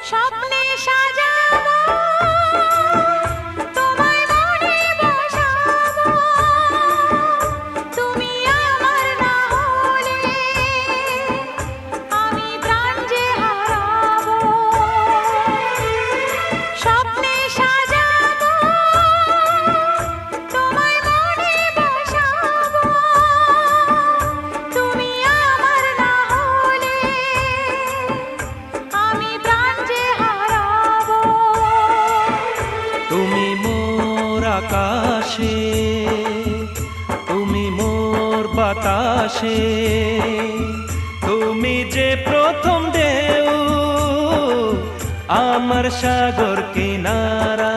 স্বপ্নে সাজাবো তোমায় মনে বসাবো, তুমি আমার না হলে আমি প্রাণ যে হারাবো। স্বপ্নে সাজাবো তোমায় মনে বসাবো, তুমি আমার না হলে আমি প্রাণ যে হারাবো। তুমি মোর আকাশে, তুমি মোর বাতাসে, তুমি যে প্রথম ঢেউ আমার সাগর কিনারা।